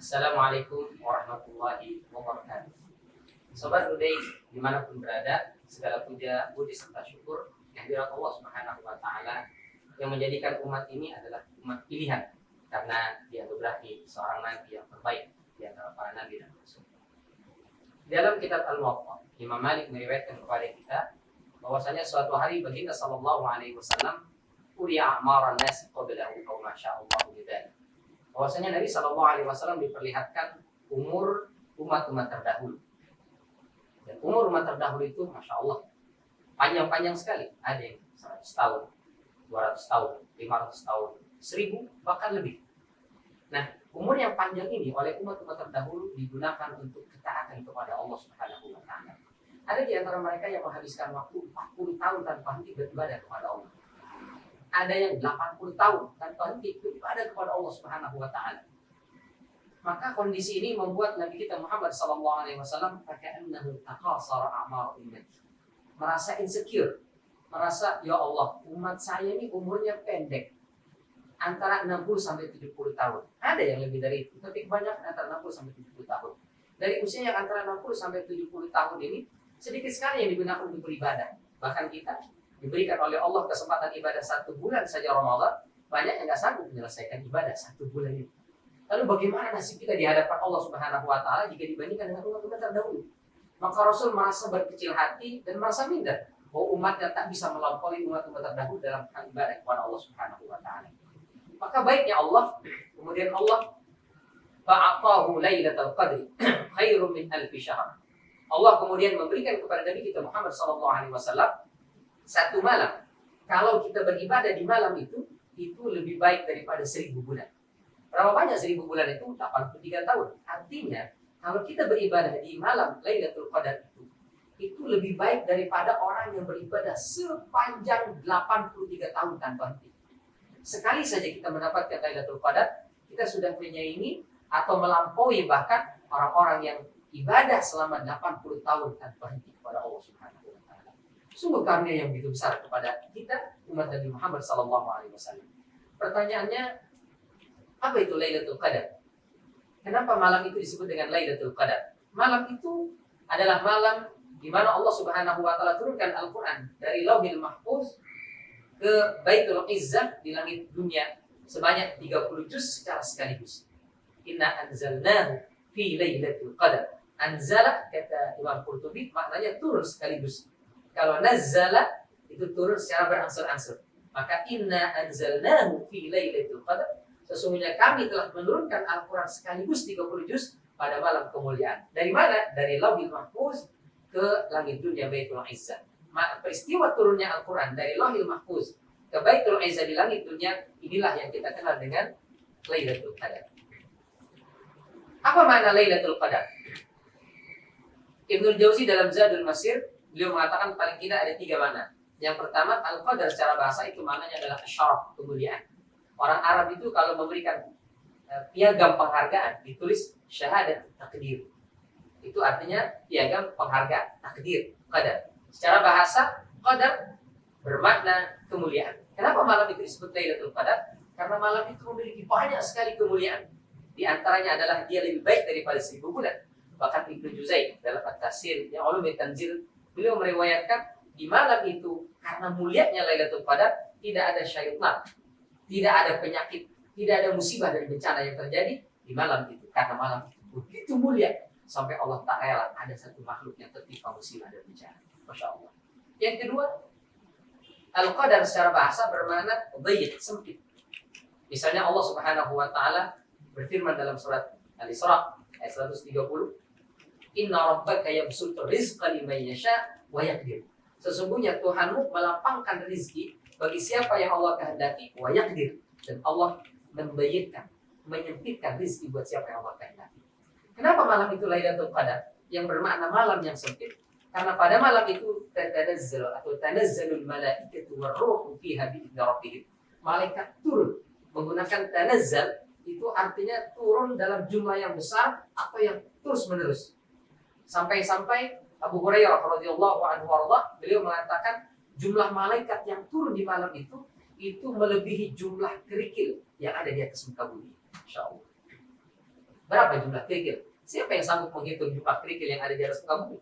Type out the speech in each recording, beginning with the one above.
Assalamualaikum warahmatullahi wabarakatuh. Sobat Uday, dimanapun berada, segala puja, puji serta syukur kehadirat Allah Subhanahu wa Ta'ala yang menjadikan umat ini adalah umat pilihan karena dia berakhir seorang nabi yang terbaik di antara para nabi dan rasul. Dalam kitab Al-Muwatta, Imam Malik meriwayatkan kepada kita bahwasanya suatu hari baginda sallallahu alaihi wasallam uriya amaran nas qablahu aw ma syaa Allah bidzalik. Bahwasanya Nabi sallallahu alaihi wasallam diperlihatkan umur umat-umat terdahulu. Dan umur umat terdahulu itu Masya Allah panjang-panjang sekali. Ada yang 100 tahun, 200 tahun, 500 tahun, 1000 bahkan lebih. Nah, umur yang panjang ini oleh umat-umat terdahulu digunakan untuk ketaatan kepada Allah Subhanahu wa Ta'ala. Ada di antara mereka yang menghabiskan waktu 40 tahun tanpa henti beribadah kepada Allah. Ada yang 80 tahun tanpa henti beribadah kepada Allah Subhanahu wa Ta'ala. Maka kondisi ini membuat Nabi kita Muhammad sallallahu alaihi wasallam ka'annahu taqasara a'mar ummati. Merasa insecure, merasa ya Allah, umat saya ini umurnya pendek. Antara 60 sampai 70 tahun. Ada yang lebih dari itu, tapi kebanyakan antara 60 sampai 70 tahun. Dari usia yang antara 60 sampai 70 tahun ini sedikit sekali yang digunakan untuk beribadah. Bahkan kita diberikan oleh Allah kesempatan ibadah 1 bulan saja Ramadan, banyak yang nggak sanggup menyelesaikan ibadah 1 bulan ini. Lalu bagaimana nasib kita di hadapan Allah Subhanahu wa Ta'ala jika dibandingkan dengan umat-umat terdahulu? Maka Rasul merasa berkecil hati dan merasa minder bahwa umatnya tak bisa melampaui umat-umat terdahulu dalam hal ibadah kepada Allah Subhanahu wa Ta'ala. Maka baiknya Allah, kemudian Allah fa'atahu lailatul qadri khairum min alfi syahr. Allah kemudian memberikan kepada Nabi kita Muhammad sallallahu alaihi wasallam 1 malam. Kalau kita beribadah di malam itu lebih baik daripada 1000 bulan. Berapa banyak 1000 bulan itu? 83 tahun. Artinya, kalau kita beribadah di malam Lailatul Qadar itu lebih baik daripada orang yang beribadah sepanjang 83 tahun tanpa henti. Sekali saja kita mendapatkan Lailatul Qadar, kita sudah menyaingi atau melampaui bahkan orang-orang yang ibadah selama 80 tahun tanpa henti kepada Allah Subhanahu wa Ta'ala. Sungguh karunia yang begitu besar kepada kita umat Nabi Muhammad sallallahu alaihi wasallam. Pertanyaannya, apa itu Lailatul Qadar? Kenapa malam itu disebut dengan Lailatul Qadar? Malam itu adalah malam di mana Allah Subhanahu wa Ta'ala turunkan Al-Qur'an dari Lauhil Mahfuz ke Baitul Izzah di langit dunia sebanyak 30 juz secara sekaligus. Inna anzalnahu fi Lailatul Qadar. Anzala kata Imam Qurtubi maknanya turun sekaligus. Kalau nazzala itu turun secara berangsur-angsur. Maka inna anzalnahu fi Lailatul Qadar. Sesungguhnya kami telah menurunkan Al-Quran sekaligus 30 juz pada malam kemuliaan. Dari mana? Dari Lauhil Mahfuz ke langit dunia Baitul Izzah. Peristiwa turunnya Al-Quran dari Lauhil Mahfuz ke Baitul Izzah di langit dunia, inilah yang kita kenal dengan Lailatul Qadar. Apa makna Lailatul Qadar? Ibnul Jauzi dalam Zadul Masir, beliau mengatakan paling tidak ada 3 makna. Yang pertama, Al-Qadar secara bahasa itu maknanya adalah syaraf, kemuliaan. Orang Arab itu kalau memberikan piagam penghargaan ditulis syahadat takdir. Itu artinya piagam penghargaan, takdir, qadar. Secara bahasa, qadar bermakna kemuliaan. Kenapa malam itu disebut Lailatul Qadar? Karena malam itu memiliki banyak sekali kemuliaan. Di antaranya adalah dia lebih baik daripada 1000 bulan. Bahkan Ibnu Juzai dalam At-Tafsir yang Ulumul Tanzil, beliau meriwayatkan di malam itu karena mulianya Lailatul Qadar tidak ada syaitan, tidak ada penyakit, tidak ada musibah dan bencana yang terjadi di malam itu. Karena malam itu begitu mulia sampai Allah tak rela ada satu makhluk yang tertimpa musibah dan bencana. Masya Allah. Yang kedua, Al-Qadar secara bahasa bermakna dhayiq, sempit. Misalnya Allah Subhanahu wa Ta'ala berfirman dalam surat Al-Isra ayat 130, Inna rabbaka yabsutur rizqa liman yasha wa yaqdir. Sesungguhnya Tuhanmu melapangkan rizki bagi siapa yang Allah kehendaki, wa yaqdir, dan Allah membayarkan, menyempitkan rezeki buat siapa yang Allah kehendaki. Kenapa malam itu Lailatul Qadar yang bermakna malam yang sempit? Karena pada malam itu tanazzalul malaikatu war-ruhu fiha bi'idzni rabbihim. Malaikat turun menggunakan tanazzal, itu artinya turun dalam jumlah yang besar atau yang terus-menerus. Sampai-sampai Abu Hurairah radhiyallahu anhu beliau mengatakan jumlah malaikat yang turun di malam itu melebihi jumlah kerikil yang ada di atas muka bumi. Insyaallah. Berapa jumlah kerikil? Siapa yang sanggup menghitung jumlah kerikil yang ada di atas muka bumi?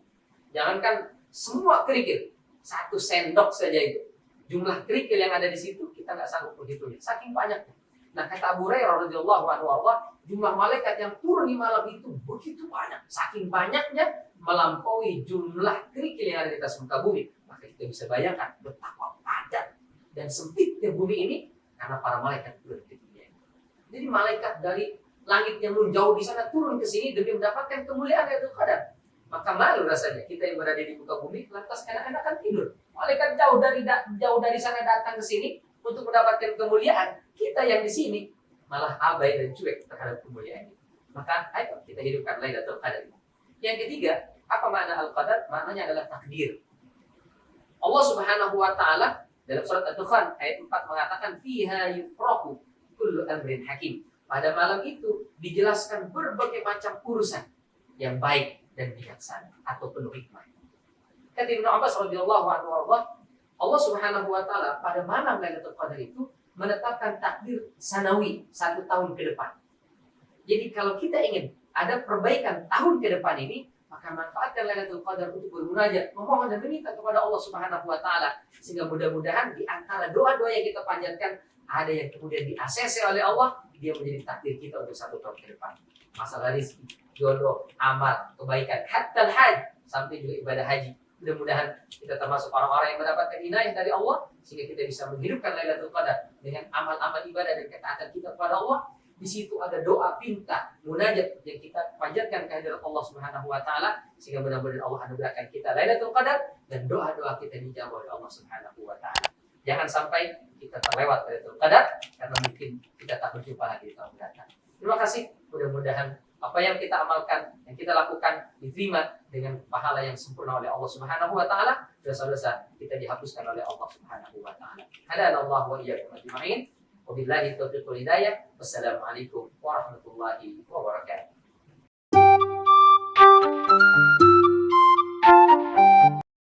Jangankan semua kerikil, 1 sendok saja itu. Jumlah kerikil yang ada di situ kita nggak sanggup menghitungnya, saking banyaknya. Nah kata Abu Hurairah radhiyallahu anhu, jumlah malaikat yang turun di malam itu begitu banyak, saking banyaknya melampaui jumlah kerikil yang ada di atas muka bumi. Maka kita bisa bayangkan betapa padat dan sempitnya bumi ini karena para malaikat turun ke dunia. Jadi malaikat dari langit yang jauh di sana turun ke sini demi mendapatkan kemuliaan Lailatul Qadar. Maka malu rasanya kita yang berada di muka bumi lantas enak-enakan tidur. Malaikat jauh dari sana datang ke sini untuk mendapatkan kemuliaan. Kita yang di sini malah abai dan cuek terhadap kemuliaan ini. Maka ayo kita hidupkan Lailatul Qadar. Yang ketiga, apa makna Al-Qadar? Maknanya adalah takdir. Allah Subhanahu wa taala dalam surat Ad-Dukhan ayat 4 mengatakan fiha yufraqu kullu amrin hakim. Pada malam itu dijelaskan berbagai macam urusan yang baik dan bijaksana atau penuh hikmah. Kata Ibnu Abbas radhiyallahu anhu, Allah Subhanahu wa taala pada malam Lailatul Qadar itu menetapkan takdir sanawi 1 tahun ke depan. Jadi kalau kita ingin ada perbaikan tahun ke depan ini, maka manfaatkan Lailatul Qadar untuk bermunajat, memohon dan meminta kepada Allah Subhanahu wa taala sehingga mudah-mudahan di antara doa-doa yang kita panjatkan ada yang kemudian di-ACC oleh Allah, dia menjadi takdir kita untuk 1 tahun ke depan. Masalah rezeki, jodoh, amal, kebaikan, hatta al-hajj, sampai juga ibadah haji. Mudah-mudahan kita termasuk orang-orang yang mendapatkan inayah dari Allah sehingga kita bisa menghidupkan Lailatul Qadar dengan amal-amal ibadah dan ketaatan kita kepada Allah. Di situ ada doa pinta, munajat yang kita panjatkan kehadirat Allah Subhanahu wa taala sehingga mudah-mudahan Allah anugerahkan kita Lailatul Qadar dan doa-doa kita dijawab oleh Allah Subhanahu wa taala. Jangan sampai kita terlewat Lailatul Qadar karena mungkin kita tak berjumpa lagi di tahun mendatang. Terima kasih. Mudah-mudahan apa yang kita amalkan, yang kita lakukan diterima dengan pahala yang sempurna oleh Allah Subhanahu wa taala. Dosa-dosa kita dihapuskan oleh Allah Subhanahu wa taala. Hadanallahu wa iyyakum ajma'in. Wabillahi taufiq wal hidayah. Wassalamualaikum warahmatullahi wabarakatuh.